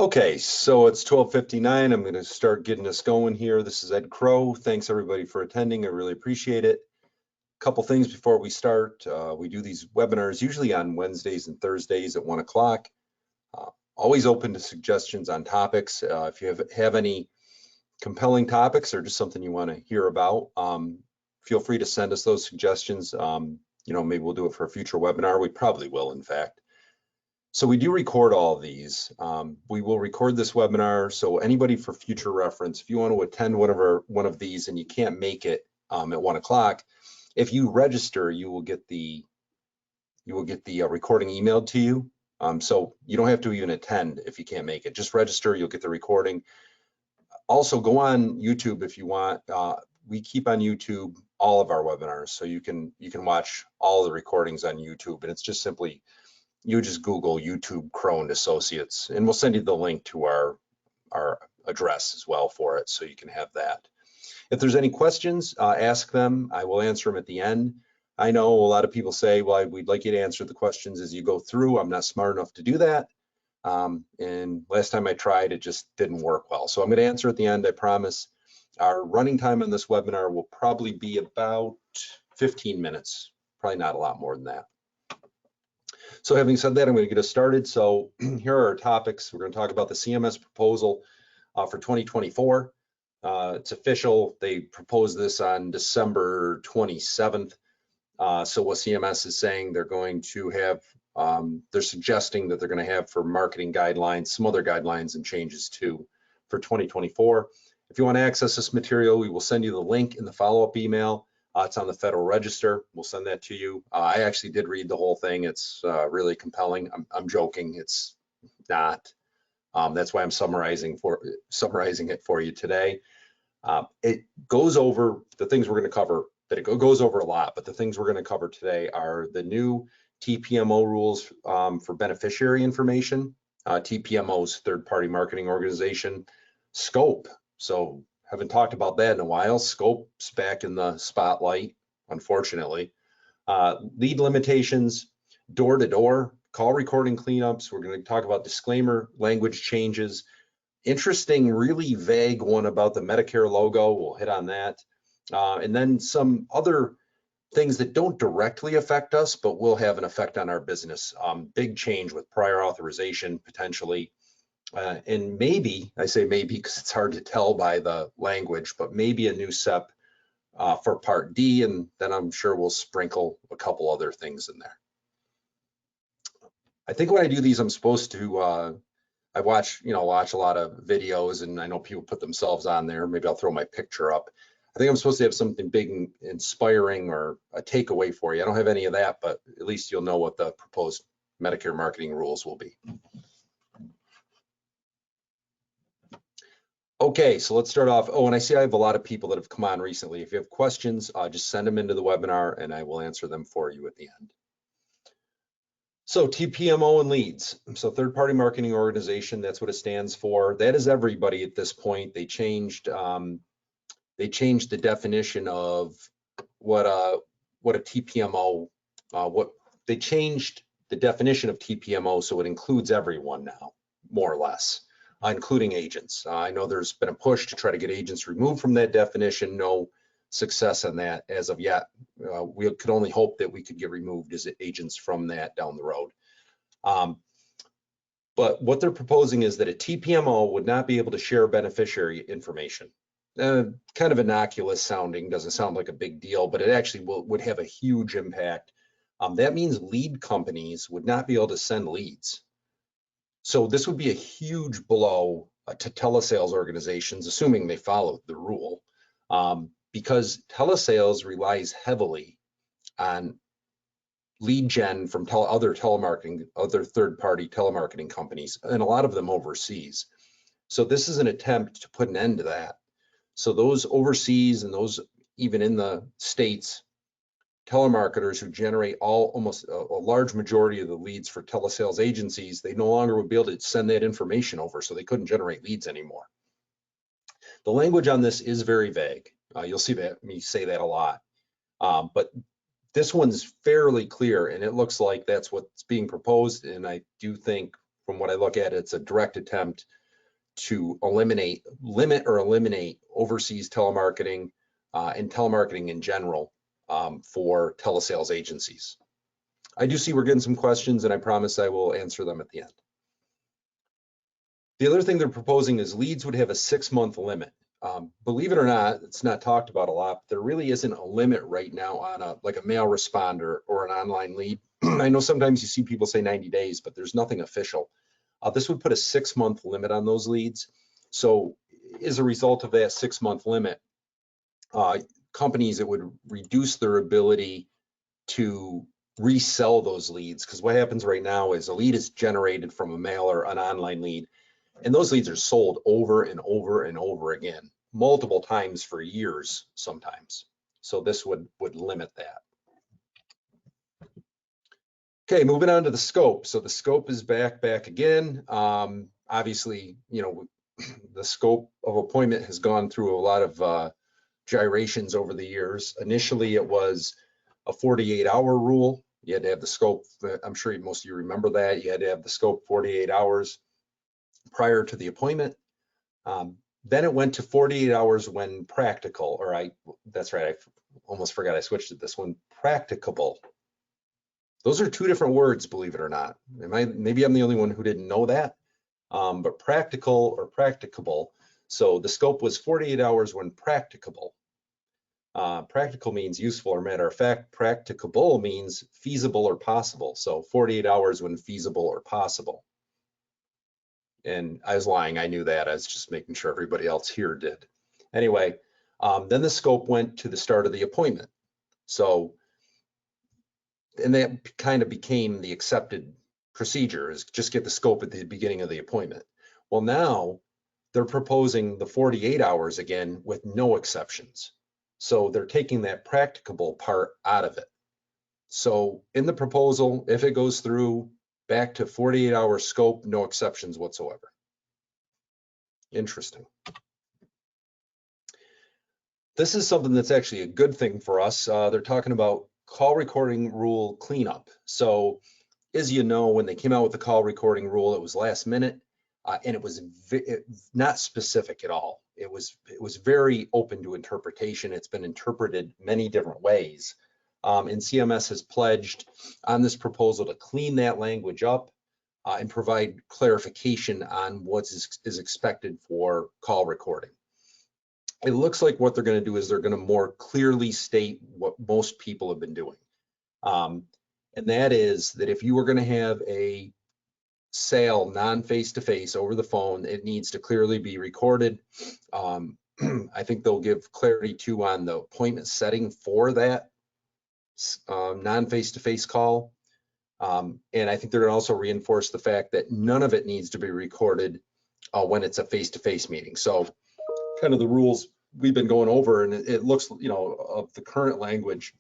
Okay, so it's 12:59. I'm going to start getting us going here. This is Ed Crow. Thanks everybody for attending. I really appreciate it. A couple things before we start. We do these webinars usually on Wednesdays and Thursdays at 1 o'clock. Always open to suggestions on topics. If you have any compelling topics or just something you want to hear about, feel free to send us those suggestions. Maybe we'll do it for a future webinar. We probably will, in fact. So we do record all of these. We will record this webinar, so anybody for future reference, if you want to attend one of these and you can't make it at 1 o'clock, if you register, you will get the recording emailed to you. So you don't have to even attend if you can't make it. Just register, you'll get the recording. Also, go on YouTube if you want. We keep on YouTube all of our webinars, so you can watch all the recordings on YouTube, and it's just simply you just Google YouTube Crow and Associates, and we'll send you the link to our address as well for it, so you can have that. If there's any questions, ask them. I will answer them at the end. I know a lot of people say, well, we'd like you to answer the questions as you go through. I'm not smart enough to do that. And last time I tried, it just didn't work well. So I'm going to answer at the end, I promise. Our running time on this webinar will probably be about 15 minutes, probably not a lot more than that. So having said that, I'm going to get us started. So here are our topics. We're going to talk about the CMS proposal for 2024. It's official. They proposed this on December 27th. So what CMS is saying, they're going to have, they're suggesting that they're going to have for marketing guidelines, some other guidelines and changes too for 2024. If you want to access this material, we will send you the link in the follow-up email. It's on the Federal Register. We'll send that to you. I actually did read the whole thing. It's really compelling. I'm joking. It's not. That's why I'm summarizing it for you today. It goes over the things we're going to cover. That it goes over a lot, but the things we're going to cover today are the new TPMO rules for beneficiary information. TPMO's third-party marketing organization. Scope. So haven't talked about that in a while. Scope's back in the spotlight, unfortunately. Lead limitations, door-to-door, call recording cleanups. We're going to talk about disclaimer language changes. Interesting, really vague one about the Medicare logo. We'll hit on that. And then some other things that don't directly affect us, but will have an effect on our business. Big change with prior authorization, potentially. And maybe, I say maybe because it's hard to tell by the language, but maybe a new SEP for Part D, and then I'm sure we'll sprinkle a couple other things in there. I think when I do these, I'm supposed to, I watch a lot of videos, and I know people put themselves on there. Maybe I'll throw my picture up. I think I'm supposed to have something big and inspiring or a takeaway for you. I don't have any of that, but at least you'll know what the proposed Medicare marketing rules will be. Okay, so let's start off. Oh, and I see I have a lot of people that have come on recently. If you have questions, just send them into the webinar and I will answer them for you at the end. So TPMO and leads. So third-party marketing organization, that's what it stands for. That is everybody at this point. They changed the definition of what a TPMO, they changed the definition of TPMO so it includes everyone now, more or less. Including agents. I know there's been a push to try to get agents removed from that definition. No success on that as of yet. We could only hope that we could get removed as agents from that down the road. But what they're proposing is that a TPMO would not be able to share beneficiary information. Kind of innocuous sounding, doesn't sound like a big deal, but it actually would have a huge impact. That means lead companies would not be able to send leads. So this would be a huge blow to telesales organizations, assuming they follow the rule, because telesales relies heavily on lead gen from other third-party telemarketing companies, and a lot of them overseas. So this is an attempt to put an end to that. So those overseas and those even in the States, telemarketers who generate almost a large majority of the leads for telesales agencies, they no longer would be able to send that information over, so they couldn't generate leads anymore. The language on this is very vague. You'll see me say that a lot, but this one's fairly clear, and it looks like that's what's being proposed, and I do think from what I look at, it's a direct attempt to limit or eliminate overseas telemarketing and telemarketing in general for telesales agencies. I do see we're getting some questions, and I promise I will answer them at the end. The other thing they're proposing is leads would have a 6-month limit. Believe it or not, it's not talked about a lot, but there really isn't a limit right now on like a mail responder or an online lead. I know sometimes you see people say 90 days, but there's nothing official. This would put a 6-month limit on those leads. So as a result of that 6-month limit, companies, it would reduce their ability to resell those leads, because what happens right now is a lead is generated from a mail or an online lead, and those leads are sold over and over and over again, multiple times for years sometimes. So this would limit that. Okay, moving on to the scope. So the scope is back again. Obviously, you know, the scope of appointment has gone through a lot of gyrations over the years. Initially, it was a 48-hour rule. You had to have the scope. I'm sure most of you remember that. You had to have the scope 48 hours prior to the appointment. Then it went to 48 hours when practical, that's right, I almost forgot I switched to this one, practicable. Those are two different words, believe it or not. Maybe I'm the only one who didn't know that, but practical or practicable. So the scope was 48 hours when practicable. Practical means useful or matter of fact. Practicable means feasible or possible. So 48 hours when feasible or possible. And I was lying, I knew that. I was just making sure everybody else here did. Anyway, then the scope went to the start of the appointment. So, and that kind of became the accepted procedure, is just get the scope at the beginning of the appointment. Well, now they're proposing the 48 hours again with no exceptions. So they're taking that practicable part out of it. So in the proposal, if it goes through, back to 48-hour scope, no exceptions whatsoever. Interesting. This is something that's actually a good thing for us. They're talking about call recording rule cleanup. So as you know, when they came out with the call recording rule, it was last minute, and it was not specific at all. It was very open to interpretation. It's been interpreted many different ways. And CMS has pledged on this proposal to clean that language up and provide clarification on what is expected for call recording. It looks like what they're going to do is they're going to more clearly state what most people have been doing. And that is that if you were going to have a sale non-face-to-face over the phone, it needs to clearly be recorded. I think they'll give clarity too on the appointment setting for that non-face-to-face call. And I think they're going to also reinforce the fact that none of it needs to be recorded when it's a face-to-face meeting. So kind of the rules we've been going over, and it looks, you know, of the current language,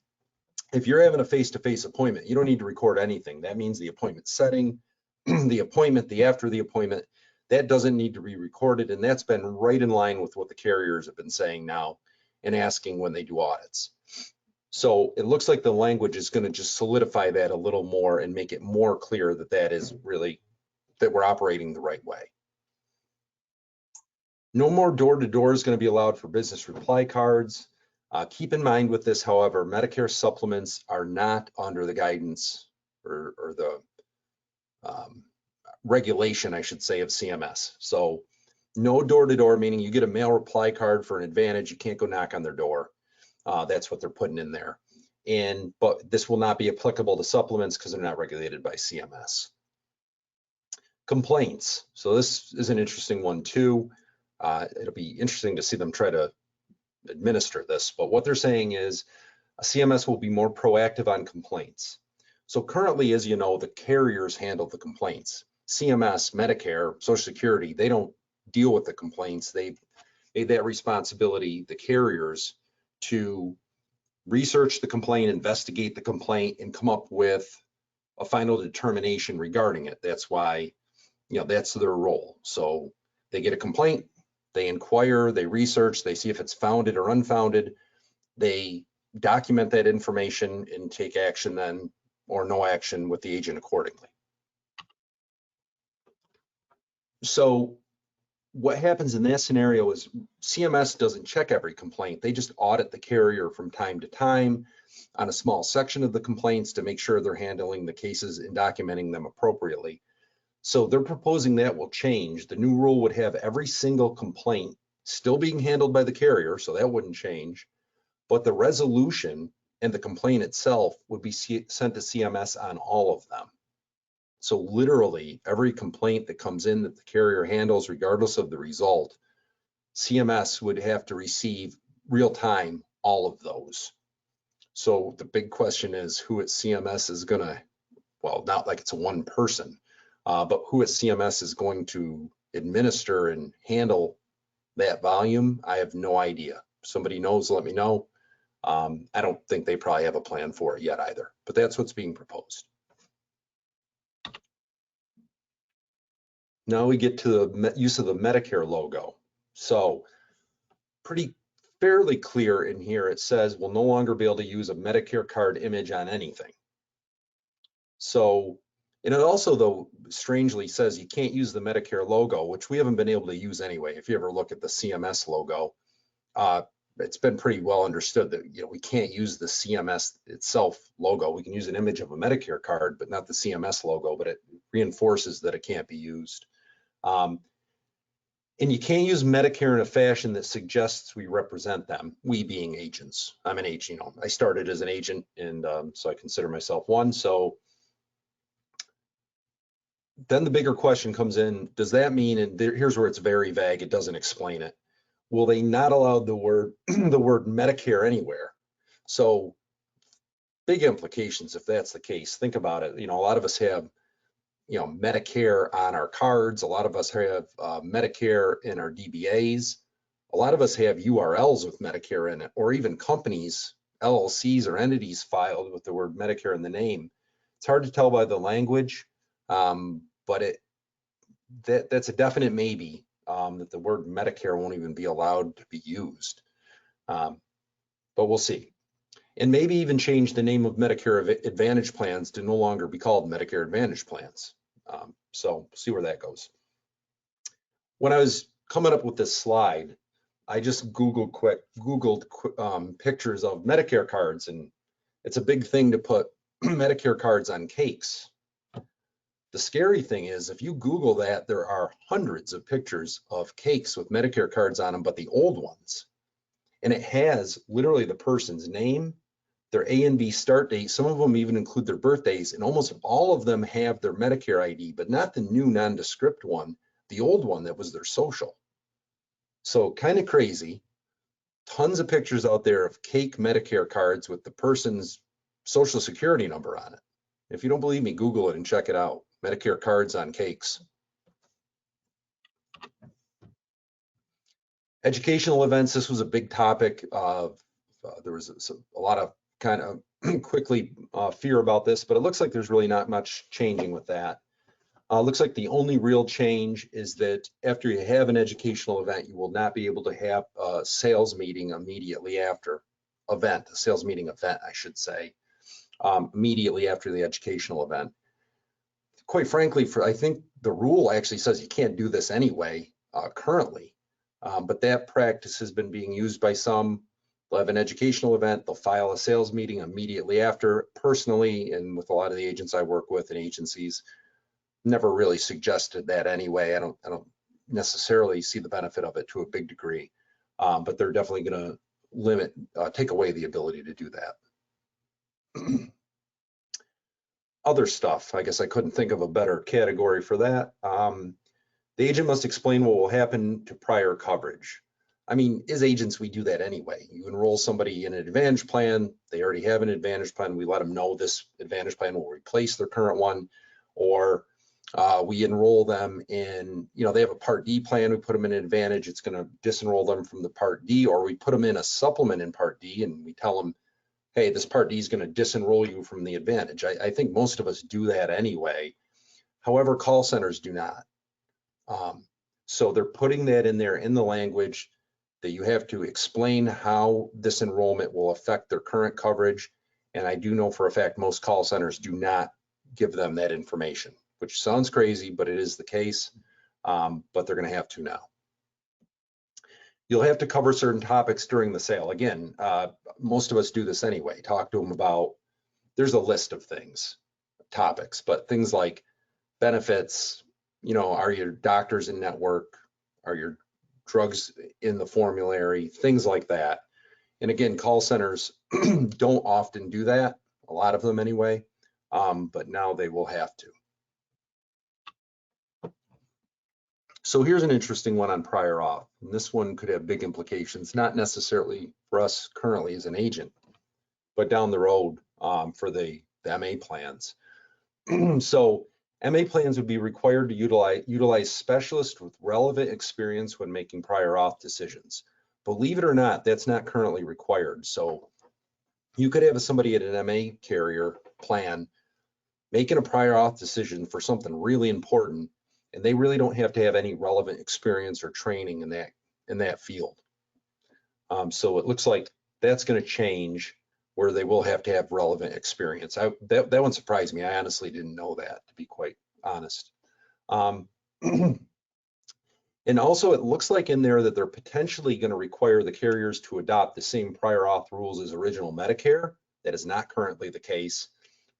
if you're having a face-to-face appointment, you don't need to record anything. That means the appointment setting, the appointment, the after the appointment, that doesn't need to be recorded. And that's been right in line with what the carriers have been saying now and asking when they do audits. So it looks like the language is going to just solidify that a little more and make it more clear that that is really, that we're operating the right way. No more door-to-door is going to be allowed for business reply cards. Keep in mind with this, however, Medicare supplements are not under the guidance or the regulation, I should say, of CMS. So no door-to-door, meaning you get a mail reply card for an advantage, you can't go knock on their door. That's what they're putting in there. But this will not be applicable to supplements because they're not regulated by CMS. Complaints. So this is an interesting one too. It'll be interesting to see them try to administer this, but what they're saying is CMS will be more proactive on complaints. So currently, as you know, the carriers handle the complaints. CMS, Medicare, Social Security, they don't deal with the complaints. They've made that responsibility, the carriers, to research the complaint, investigate the complaint, and come up with a final determination regarding it. That's why, you know, that's their role. So they get a complaint, they inquire, they research, they see if it's founded or unfounded, they document that information and take action then, or no action with the agent accordingly. So what happens in that scenario is CMS doesn't check every complaint. They just audit the carrier from time to time on a small section of the complaints to make sure they're handling the cases and documenting them appropriately. So they're proposing that will change. The new rule would have every single complaint still being handled by the carrier, so that wouldn't change, but the resolution and the complaint itself would be sent to CMS on all of them. So literally every complaint that comes in that the carrier handles, regardless of the result, CMS would have to receive real time all of those. So the big question is who at CMS is gonna, well, not like it's one person, but who at CMS is going to administer and handle that volume? I have no idea. If somebody knows, let me know. I don't think they probably have a plan for it yet either, but that's what's being proposed. Now we get to the use of the Medicare logo. So fairly clear in here. It says we'll no longer be able to use a Medicare card image on anything. So, and it also though strangely says you can't use the Medicare logo, which we haven't been able to use anyway. If you ever look at the CMS logo, it's been pretty well understood that we can't use the CMS itself logo. We can use an image of a Medicare card, but not the CMS logo, but it reinforces that it can't be used. And you can't use Medicare in a fashion that suggests we represent them, we being agents. I'm an agent, I started as an agent, and so I consider myself one. So then the bigger question comes in, does that mean, and here's where it's very vague, it doesn't explain it. Will they not allow the word the word Medicare anywhere? So big implications if that's the case. Think about it. A lot of us have Medicare on our cards. A lot of us have Medicare in our DBAs. A lot of us have URLs with Medicare in it, or even companies, LLCs or entities filed with the word Medicare in the name. It's hard to tell by the language, but that's a definite maybe, that the word Medicare won't even be allowed to be used. But we'll see. And maybe even change the name of Medicare Advantage plans to no longer be called Medicare Advantage plans. So we'll see where that goes. When I was coming up with this slide, I just Googled pictures of Medicare cards, and it's a big thing to put Medicare cards on cakes. The scary thing is, if you Google that, there are hundreds of pictures of cakes with Medicare cards on them, but the old ones. And it has literally the person's name, their A and B start date. Some of them even include their birthdays, and almost all of them have their Medicare ID, but not the new nondescript one, the old one that was their social. So kind of crazy. Tons of pictures out there of cake Medicare cards with the person's social security number on it. If you don't believe me, Google it and check it out. Medicare cards on cakes. Educational events, this was a big topic. There was a lot of kind of quickly fear about this, but it looks like there's really not much changing with that. Looks like the only real change is that after you have an educational event, you will not be able to have a sales meeting immediately after a sales meeting event, I should say, immediately after the educational event. Quite frankly, I think the rule actually says you can't do this anyway currently, but that practice has been being used by some. They'll have an educational event, they'll file a sales meeting immediately after. Personally, and with a lot of the agents I work with and agencies, never really suggested that anyway. I don't necessarily see the benefit of it to a big degree, but they're definitely going to take away the ability to do that. Other stuff, I guess I couldn't think of a better category for that. The agent must explain what will happen to prior coverage. I mean, as agents, we do that anyway. You enroll somebody in an Advantage plan, they already have an Advantage plan, we let them know this Advantage plan will replace their current one, or we enroll them in, they have a Part D plan, we put them in an Advantage, it's going to disenroll them from the Part D, or we put them in a supplement in Part D and we tell them, hey, this Part D is going to disenroll you from the Advantage. I think most of us do that anyway. However, call centers do not. So they're putting that in there in the language that you have to explain how this enrollment will affect their current coverage. And I do know for a fact most call centers do not give them that information, which sounds crazy, but it is the case. but they're going to have to now. You'll have to cover certain topics during the sale. Again, most of us do this anyway. Talk to them about, there's a list of things, topics, but things like benefits, are your doctors in network? Are your drugs in the formulary? Things like that. And again, call centers don't often do that, a lot of them anyway, but now they will have to. So here's an interesting one on prior auth. And this one could have big implications, not necessarily for us currently as an agent, but down the road for the MA plans. So MA plans would be required to utilize specialists with relevant experience when making prior auth decisions. Believe it or not, that's not currently required. So you could have somebody at an MA carrier plan making a prior auth decision for something really important, and they really don't have to have any relevant experience or training in that field. So it looks like that's going to change, where they will have to have relevant experience. That one surprised me. I honestly didn't know that, to be quite honest. And also, it looks like in there that they're potentially going to require the carriers to adopt the same prior auth rules as original Medicare. That is not currently the case.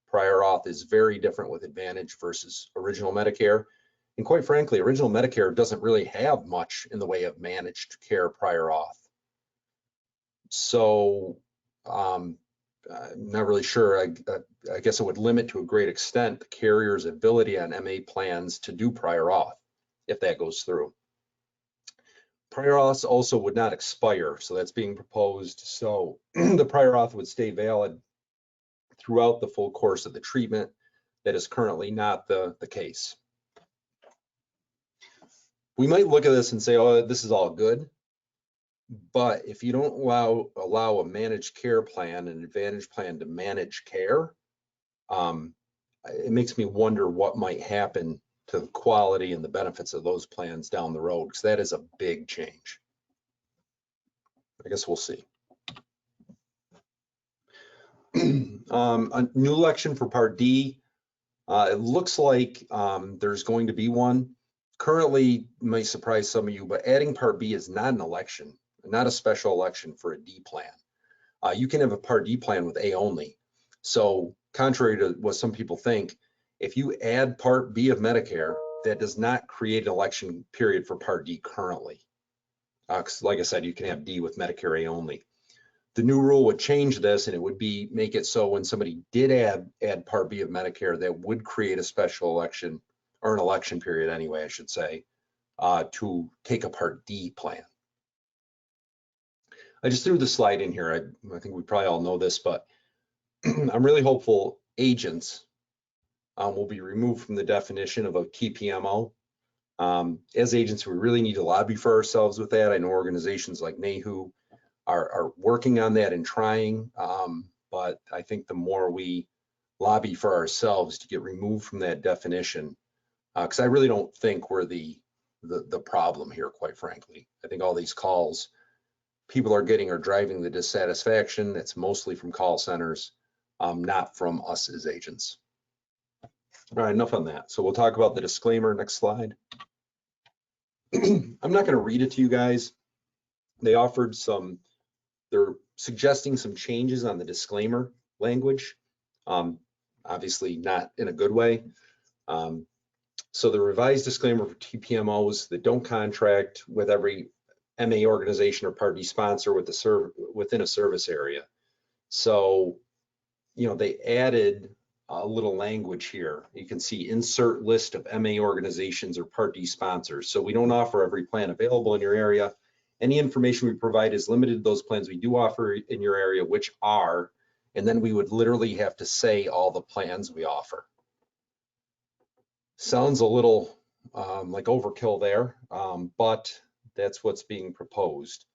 Prior auth is very different with Advantage versus original Medicare. And quite frankly, original Medicare doesn't really have much in the way of managed care prior auth. So I'm not really sure. I guess it would limit to a great extent the carrier's ability on MA plans to do prior auth if that goes through. Prior auth also would not expire, so that's being proposed. So the prior auth would stay valid throughout the full course of the treatment. That is currently not the case. We might look at this and say, oh, this is all good. But if you don't allow a managed care plan, an Advantage plan to manage care, it makes me wonder what might happen to the quality and the benefits of those plans down the road, because that is a big change. I guess we'll see. A new election for Part D. It looks like there's going to be one. Currently, may surprise some of you, but adding Part B is not an election, not a special election for a D plan. You can have a Part D plan with A only. So contrary to what some people think, if you add Part B of Medicare, that does not create an election period for Part D currently. Like I said, you can have D with Medicare A only. The new rule would change this, and it would make it so when somebody did add Part B of Medicare, that would create a special election, or an election period anyway, I should say, to take a Part D plan. I just threw the slide in here. I think we probably all know this, but I'm really hopeful agents will be removed from the definition of a TPMO. As agents, we really need to lobby for ourselves with that. I know organizations like NAHU are working on that and trying, but I think the more we lobby for ourselves to get removed from that definition, because I really don't think we're the problem here, quite frankly. I think all these calls people are getting are driving the dissatisfaction. That's mostly from call centers, not from us as agents. All right, enough on that. So we'll talk about the disclaimer. Next slide. I'm not going to read it to you guys. They offered they're suggesting some changes on the disclaimer language, obviously not in a good way. So the revised disclaimer for TPMOs that don't contract with every MA organization or Part D sponsor within a service area. So, they added a little language here. You can see insert list of MA organizations or Part D sponsors. So we don't offer every plan available in your area. Any information we provide is limited to those plans we do offer in your area, which are, and then we would literally have to say all the plans we offer. Sounds a little like overkill there, but that's what's being proposed.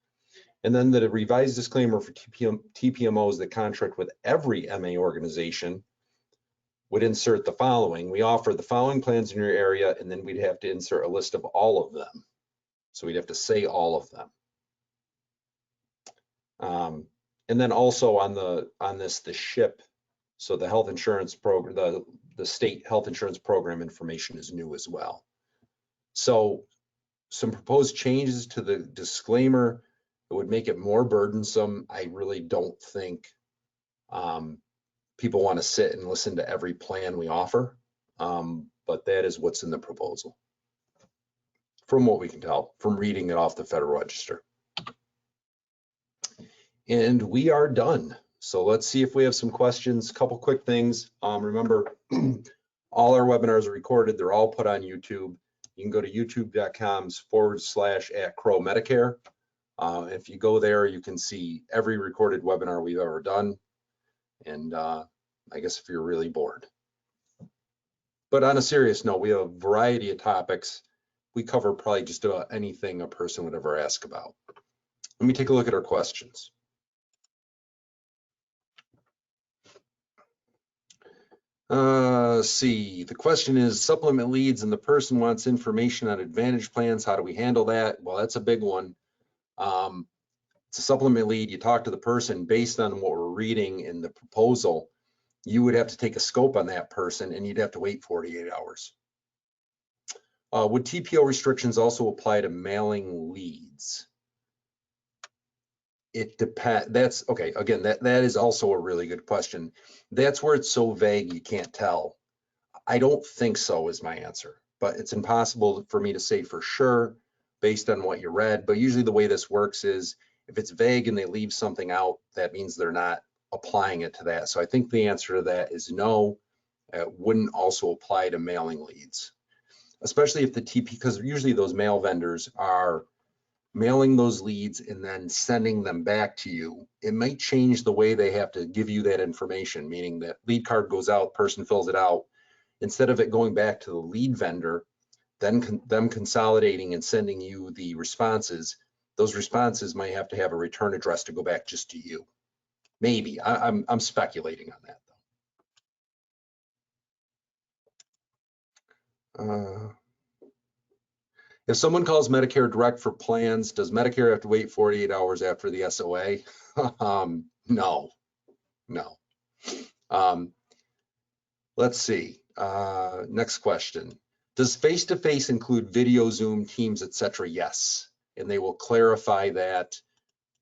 And then the revised disclaimer for TPMOs that contract with every MA organization would insert the following. We offer the following plans in your area, and then we'd have to insert a list of all of them. So we'd have to say all of them. And then also on this, the SHIP, so the health insurance program, the state health insurance program information is new as well. So some proposed changes to the disclaimer that would make it more burdensome. I really don't think people want to sit and listen to every plan we offer, but that is what's in the proposal, from what we can tell from reading it off the Federal Register. And we are done. So let's see if we have some questions. Couple quick things. Remember, all our webinars are recorded. They're all put on YouTube. You can go to youtube.com/@Crow-Medicare. If you go there, you can see every recorded webinar we've ever done. And I guess if you're really bored. But on a serious note, we have a variety of topics. We cover probably just about anything a person would ever ask about. Let me take a look at our questions. Let's see, the question is supplement leads and the person wants information on Advantage plans. How do we handle that? Well, that's a big one. It's a supplement lead. You talk to the person based on what we're reading in the proposal. You would have to take a scope on that person and you'd have to wait 48 hours. Would TPO restrictions also apply to mailing leads? It depends. That's okay. Again, that is also a really good question. That's where it's so vague you can't tell. I don't think so is my answer, but it's impossible for me to say for sure based on what you read. But usually the way this works is if it's vague and they leave something out, that means they're not applying it to that. So I think the answer to that is no. It wouldn't also apply to mailing leads, especially if the TP, because usually those mail vendors are mailing those leads and then sending them back to you. It might change the way they have to give you that information, meaning that lead card goes out, person fills it out. Instead of it going back to the lead vendor, then them consolidating and sending you the responses, those responses might have to have a return address to go back just to you. Maybe. I'm speculating on that though. If someone calls Medicare Direct for plans, does Medicare have to wait 48 hours after the SOA? No. Let's see. Next question. Does face-to-face include video, Zoom, Teams, etc.? Yes. And they will clarify that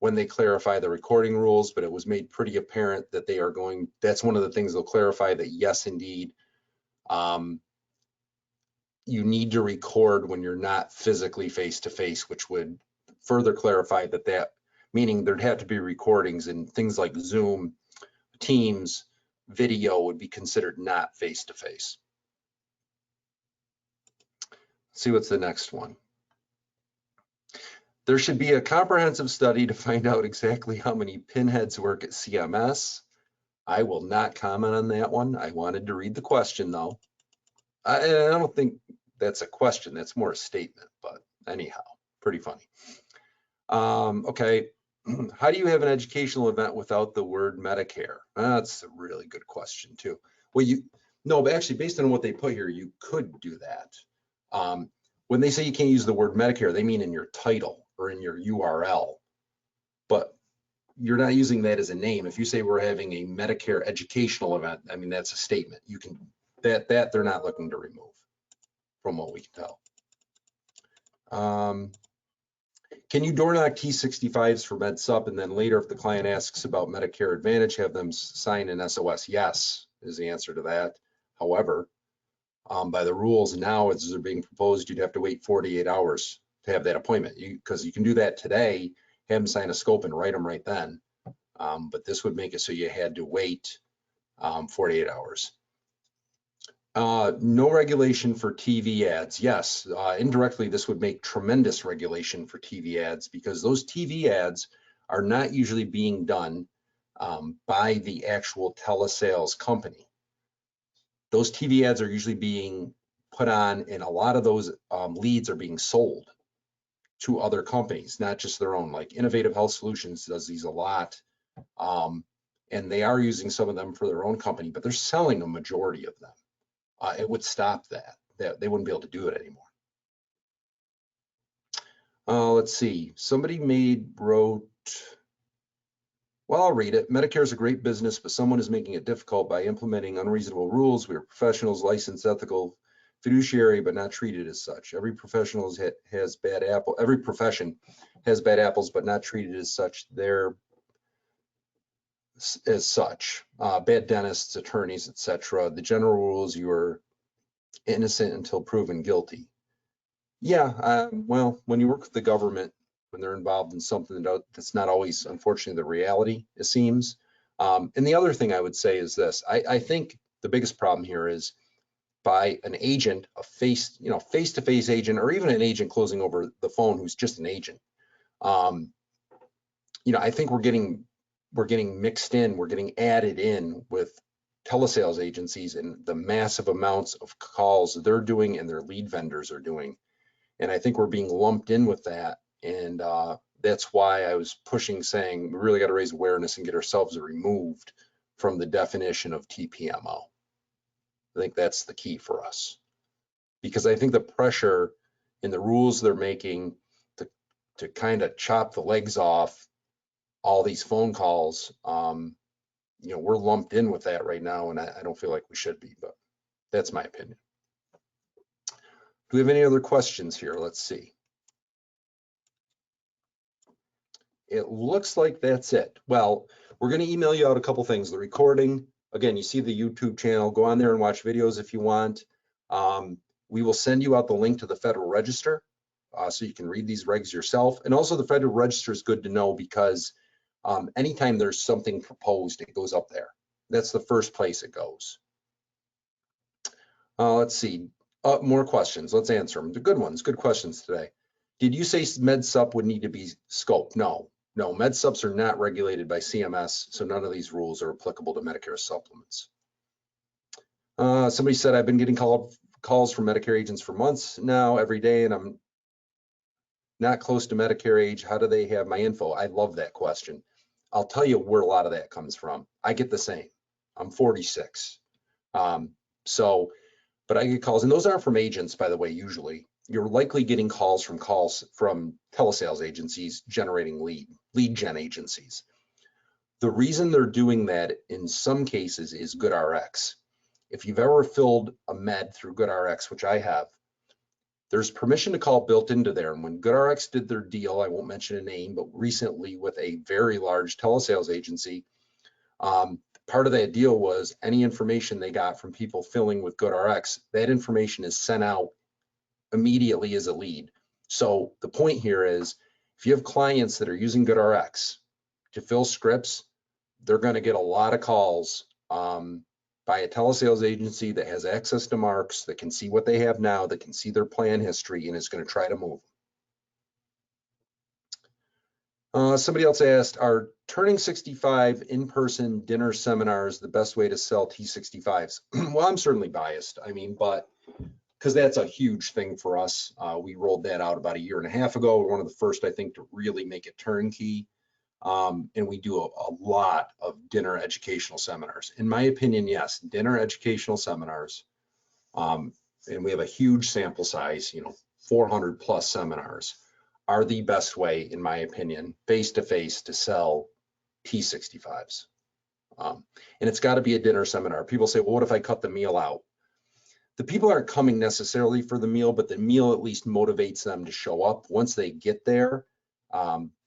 when they clarify the recording rules, but it was made pretty apparent that they are going, that's one of the things they'll clarify, that yes, indeed, you need to record when you're not physically face-to-face, which would further clarify that, meaning there'd have to be recordings, and things like Zoom, Teams, video would be considered not face-to-face. See what's the next one. There should be a comprehensive study to find out exactly how many pinheads work at CMS. I will not comment on that one. I wanted to read the question though. I don't think that's a question, that's more a statement, but anyhow, pretty funny. Okay, how do you have an educational event without the word Medicare? That's a really good question too. Well, no, but actually based on what they put here, you could do that. When they say you can't use the word Medicare, they mean in your title or in your URL, but you're not using that as a name. If you say we're having a Medicare educational event, I mean, that's a statement. You can, that they're not looking to remove from what we can tell. Can you door knock T65s for MedSup and then later if the client asks about Medicare Advantage, have them sign an SOS? Yes, is the answer to that. However, by the rules now as they're being proposed, you'd have to wait 48 hours to have that appointment. Because you can do that today, have them sign a scope and write them right then. But this would make it so you had to wait 48 hours. No regulation for TV ads. Yes, indirectly, this would make tremendous regulation for TV ads because those TV ads are not usually being done by the actual telesales company. Those TV ads are usually being put on, and a lot of those leads are being sold to other companies, not just their own. Like Innovative Health Solutions does these a lot, and they are using some of them for their own company, but they're selling a majority of them. It would stop that. They wouldn't be able to do it anymore. Let's see. Somebody wrote, well, I'll read it. Medicare is a great business, but someone is making it difficult by implementing unreasonable rules. We are professionals, licensed, ethical, fiduciary but not treated as such. Every professional has bad apple. Every profession has bad apples but not treated as such. They're as such. Bad dentists, attorneys, etc. The general rule is you are innocent until proven guilty. Yeah, well, when you work with the government, when they're involved in something that's not always, unfortunately, the reality, it seems. And the other thing I would say is this: I think the biggest problem here is by an agent, a face-to-face agent, or even an agent closing over the phone who's just an agent. I think we're getting mixed in, we're getting added in with telesales agencies and the massive amounts of calls they're doing and their lead vendors are doing. And I think we're being lumped in with that. And that's why I was pushing, saying we really got to raise awareness and get ourselves removed from the definition of TPMO. I think that's the key for us, because I think the pressure in the rules they're making to kind of chop the legs off all these phone calls, we're lumped in with that right now, and I don't feel like we should be, but that's my opinion. Do we have any other questions here? Let's see. It looks like that's it. Well, we're going to email you out a couple things. The recording, again, you see the YouTube channel. Go on there and watch videos if you want. We will send you out the link to the Federal Register so you can read these regs yourself. And also the Federal Register is good to know because anytime there's something proposed, it goes up there. That's the first place it goes. Let's see. More questions. Let's answer them. They're good ones. Good questions today. Did you say MedSup would need to be scoped? No. MedSups are not regulated by CMS, so none of these rules are applicable to Medicare supplements. Somebody said, I've been getting calls from Medicare agents for months now, every day, and I'm not close to Medicare age. How do they have my info? I love that question. I'll tell you where a lot of that comes from. I get the same. I'm 46. But I get calls, and those aren't from agents, by the way, usually. You're likely getting calls from telesales agencies generating lead gen agencies. The reason they're doing that in some cases is GoodRx. If you've ever filled a med through GoodRx, which I have, there's permission to call built into there. And when GoodRx did their deal, I won't mention a name, but recently with a very large telesales agency, part of that deal was any information they got from people filling with GoodRx, that information is sent out immediately as a lead. So the point here is, if you have clients that are using GoodRx to fill scripts, they're going to get a lot of calls by a telesales agency that has access to marks, that can see what they have now, that can see their plan history, and is going to try to move them. Somebody else asked, are turning 65 in-person dinner seminars the best way to sell T65s? Well, I'm certainly biased. But because that's a huge thing for us. We rolled that out about 1.5 years ago. We're one of the first, I think, to really make it turnkey. And we do a lot of dinner educational seminars. In my opinion, yes, dinner educational seminars. And we have a huge sample size, 400 plus seminars are the best way, in my opinion, face-to-face to sell T65s. And it's got to be a dinner seminar. People say, well, what if I cut the meal out? The people aren't coming necessarily for the meal, but the meal at least motivates them to show up. Once they get there,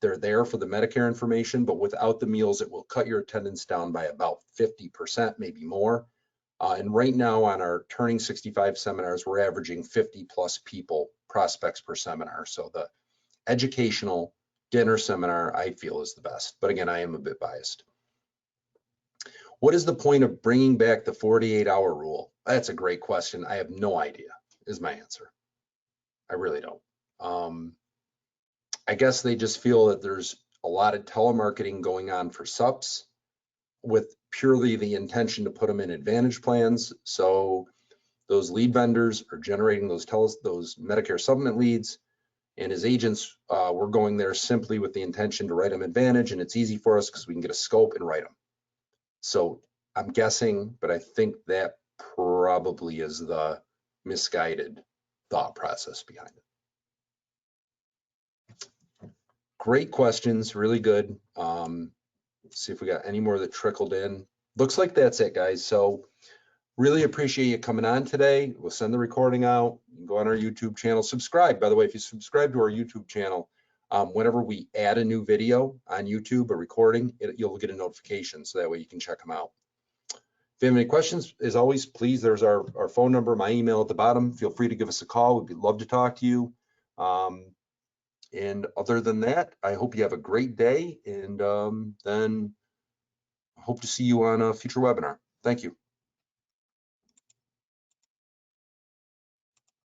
they're there for the Medicare information, but without the meals, it will cut your attendance down by about 50%, maybe more. And right now on our Turning 65 seminars, we're averaging 50 plus people, prospects per seminar. So the educational dinner seminar, I feel, is the best. But again, I am a bit biased. What is the point of bringing back the 48-hour rule? That's a great question. I have no idea, is my answer. I really don't. I guess they just feel that there's a lot of telemarketing going on for subs with purely the intention to put them in Advantage plans. So those lead vendors are generating those Medicare supplement leads, and as agents, we're going there simply with the intention to write them Advantage, and it's easy for us because we can get a scope and write them. So I'm guessing, but I think that probably is the misguided thought process behind it. Great questions, really good. Let's see if we got any more that trickled in. Looks like that's it, guys. So Really appreciate you coming on today. We'll send the recording out. You can go on our YouTube channel. Subscribe, by the way, if you subscribe to our YouTube channel, whenever we add a new video on YouTube, a recording, you'll get a notification, so that way you can check them out. If you have any questions, as always, please, there's our phone number, my email at the bottom. Feel free to give us a call. We'd love to talk to you. And other than that, I hope you have a great day, and then hope to see you on a future webinar. Thank you.